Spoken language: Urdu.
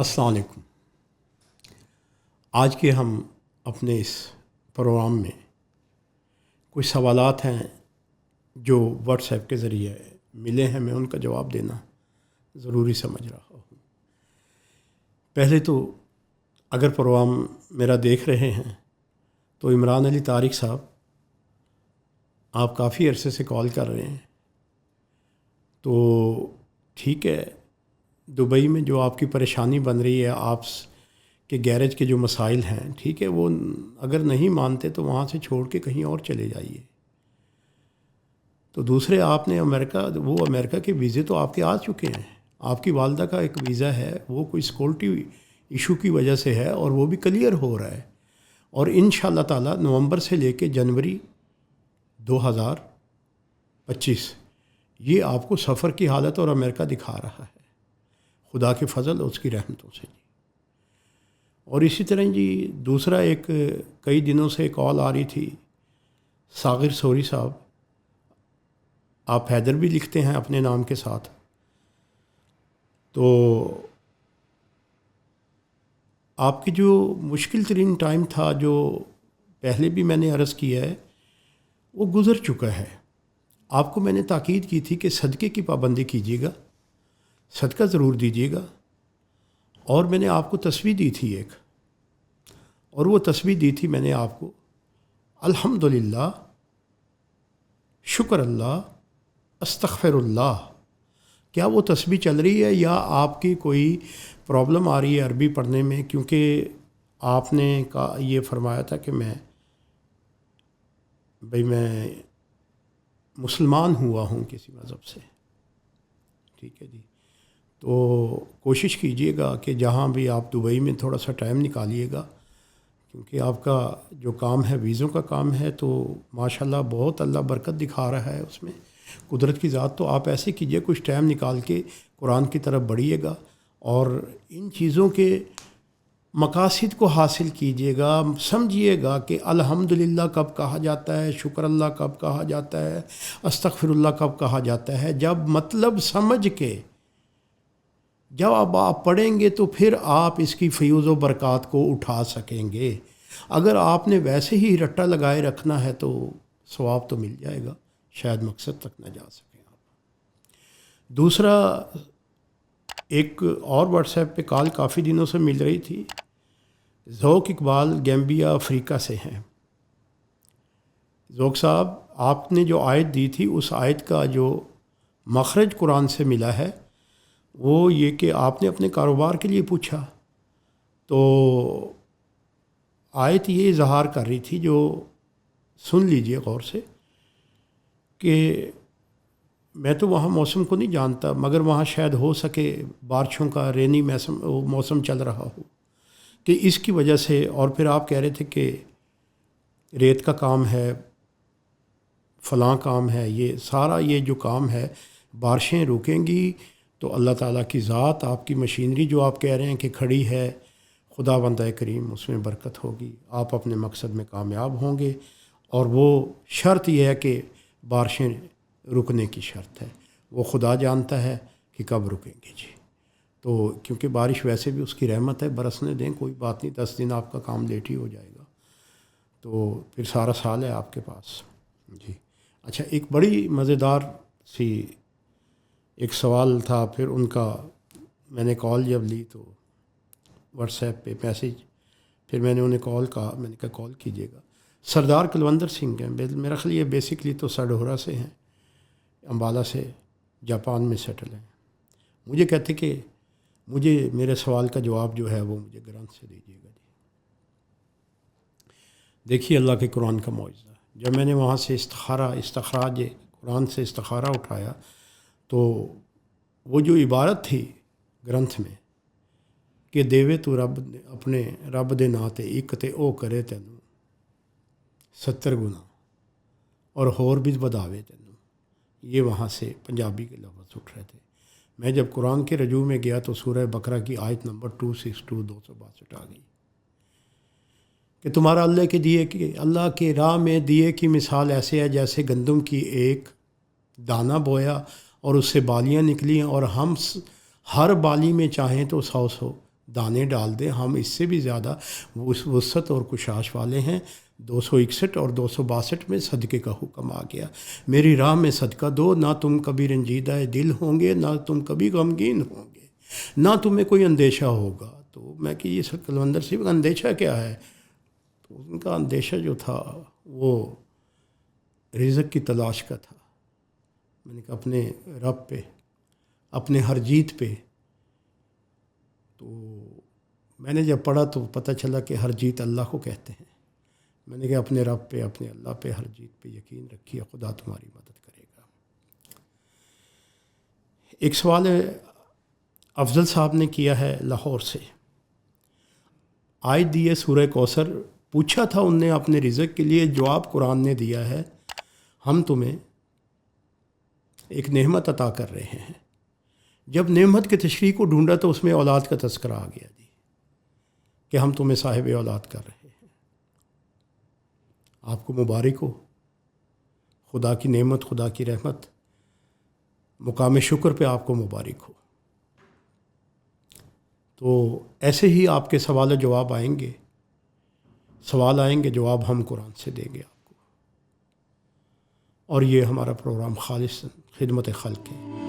السلام علیکم۔ آج کے ہم اپنے اس پروگرام میں کچھ سوالات ہیں جو واٹس ایپ کے ذریعے ملے ہیں، میں ان کا جواب دینا ضروری سمجھ رہا ہوں۔ پہلے تو اگر پروگرام میرا دیکھ رہے ہیں تو عمران علی طارق صاحب، آپ کافی عرصے سے کال کر رہے ہیں، تو ٹھیک ہے، دبئی میں جو آپ کی پریشانی بن رہی ہے، آپ کے گیرج کے جو مسائل ہیں، ٹھیک ہے، وہ اگر نہیں مانتے تو وہاں سے چھوڑ کے کہیں اور چلے جائیے۔ تو دوسرے، آپ نے امریکہ کے ویزے تو آپ کے آ چکے ہیں، آپ کی والدہ کا ایک ویزا ہے، وہ کوئی سیکورٹی ایشو کی وجہ سے ہے اور وہ بھی کلیئر ہو رہا ہے، اور انشاءاللہ تعالی نومبر سے لے کے جنوری 2025 یہ آپ کو سفر کی حالت اور امریکہ دکھا رہا ہے، خدا کے فضل اور اس کی رحمتوں سے جی۔ اور اسی طرح جی دوسرا، ایک کئی دنوں سے کال آ رہی تھی، ساغر سوری صاحب، آپ حیدر بھی لکھتے ہیں اپنے نام کے ساتھ، تو آپ کی جو مشکل ترین ٹائم تھا، جو پہلے بھی میں نے عرض کیا ہے، وہ گزر چکا ہے۔ آپ کو میں نے تاکید کی تھی کہ صدقے کی پابندی کیجیے گا، صدقہ ضرور دیجیے گا، اور میں نے آپ کو تسبیح دی تھی ایک، اور وہ تسبیح دی تھی میں نے آپ کو، الحمدللہ، شکر اللہ، استغفر اللہ۔ کیا وہ تسبیح چل رہی ہے یا آپ کی کوئی پرابلم آ رہی ہے عربی پڑھنے میں؟ کیونکہ آپ نے یہ فرمایا تھا کہ میں مسلمان ہوا ہوں کسی مذہب سے، ٹھیک ہے جی۔ تو کوشش کیجئے گا کہ جہاں بھی آپ دبئی میں تھوڑا سا ٹائم نکالیے گا، کیونکہ آپ کا جو کام ہے ویزوں کا کام ہے، تو ماشاءاللہ بہت اللہ برکت دکھا رہا ہے اس میں، قدرت کی ذات۔ تو آپ ایسے کیجئے، کچھ ٹائم نکال کے قرآن کی طرف بڑھیے گا اور ان چیزوں کے مقاصد کو حاصل کیجئے گا، سمجھیے گا کہ الحمدللہ کب کہا جاتا ہے، شکر اللہ کب کہا جاتا ہے، استغفر اللہ کب کہا جاتا ہے۔ جب مطلب سمجھ کے جب آپ پڑھیں گے تو پھر آپ اس کی فیوز و برکات کو اٹھا سکیں گے۔ اگر آپ نے ویسے ہی رٹا لگائے رکھنا ہے تو ثواب تو مل جائے گا، شاید مقصد تک نہ جا سکیں آپ۔ دوسرا، ایک اور واٹس ایپ پہ کال کافی دنوں سے مل رہی تھی، ذوق اقبال گیمبیا افریقہ سے ہیں۔ ذوق صاحب، آپ نے جو آیت دی تھی، اس آیت کا جو مخرج قرآن سے ملا ہے وہ یہ کہ آپ نے اپنے کاروبار کے لیے پوچھا، تو آیت یہ اظہار کر رہی تھی، جو سن لیجئے غور سے، کہ میں تو وہاں موسم کو نہیں جانتا، مگر وہاں شاید ہو سکے بارشوں کا رینی موسم چل رہا ہو، کہ اس کی وجہ سے، اور پھر آپ کہہ رہے تھے کہ ریت کا کام ہے، فلاں کام ہے، یہ سارا یہ جو کام ہے، بارشیں رکیں گی تو اللہ تعالیٰ کی ذات، آپ کی مشینری جو آپ کہہ رہے ہیں کہ کھڑی ہے، خدا بندہ کریم، اس میں برکت ہوگی، آپ اپنے مقصد میں کامیاب ہوں گے۔ اور وہ شرط یہ ہے کہ بارشیں رکنے کی شرط ہے، وہ خدا جانتا ہے کہ کب رکیں گے جی۔ تو کیونکہ بارش ویسے بھی اس کی رحمت ہے، برسنے دیں، کوئی بات نہیں، 10 دن آپ کا کام لیٹ ہی ہو جائے گا، تو پھر سارا سال ہے آپ کے پاس جی۔ اچھا، ایک بڑی مزیدار سی ایک سوال تھا، پھر ان کا میں نے کال جب لی تو واٹس ایپ پہ میسیج، پھر میں نے انہیں میں نے کہا کال کیجیے گا۔ سردار کلوندر سنگھ ہیں، میرا خیال یہ بیسکلی تو سڈورا سے ہیں، امبالہ سے، جاپان میں سیٹل ہیں۔ مجھے کہتے کہ میرے سوال کا جواب جو ہے وہ مجھے گرانٹ سے دیجیے گا جی۔ دیکھیے اللہ کے قرآن کا معجزہ، جب میں نے وہاں سے استخراج قرآن سے استخارہ اٹھایا، تو وہ جو عبارت تھی گرنتھ میں کہ دیوے تو رب اپنے رب دے نا تے ایک تے او کرے تینوں 70 گنا اور ہور بھی بداوے تینوں، یہ وہاں سے پنجابی کے لفظ اٹھ رہے تھے۔ میں جب قرآن کے رجوع میں گیا تو سورہ بقرہ کی آیت نمبر 262 آ گئی کہ تمہارا اللہ کے راہ میں دیے کی مثال ایسے ہے جیسے گندم کی ایک دانہ بویا اور اس سے بالیاں نکلیں، اور ہم ہر بالی میں چاہیں تو 100 دانے ڈال دیں. ہم اس سے بھی زیادہ وسعت اور کشاش والے ہیں. 261 اور 262 میں صدقے کا حکم آ گیا. میری راہ میں صدقہ دو، نہ تم کبھی رنجیدہ دل ہوں گے، نہ تم کبھی غمگین ہوں گے، نہ تمہیں کوئی اندیشہ ہوگا. تو میں کہ یہ کلندر صاحب اندیشہ کیا ہے؟ تو ان کا اندیشہ جو تھا وہ رزق کی تلاش کا تھا. میں نے کہا اپنے رب پہ، اپنے ہر جیت پہ. تو میں نے جب پڑھا تو پتہ چلا کہ ہر جیت اللہ کو کہتے ہیں. میں نے کہا اپنے رب پہ، اپنے اللہ پہ، ہر جیت پہ یقین رکھیے، خدا تمہاری مدد کرے گا. ایک سوال افضل صاحب نے کیا ہے لاہور سے. آج دیے سورہ کوثر، پوچھا تھا ان نے اپنے رزق کے لیے، جواب قرآن نے دیا ہے. ہم تمہیں ایک نعمت عطا کر رہے ہیں. جب نعمت کے تشریح کو ڈھونڈا تو اس میں اولاد کا تذکرہ آ گیا جی، کہ ہم تمہیں صاحب اولاد کر رہے ہیں. آپ کو مبارک ہو، خدا کی نعمت، خدا کی رحمت، مقام شکر پہ آپ کو مبارک ہو. تو ایسے ہی آپ کے سوال و جواب آئیں گے، سوال آئیں گے، جواب ہم قرآن سے دیں گے آپ کو. اور یہ ہمارا پروگرام خالص خدمت خلق ہے.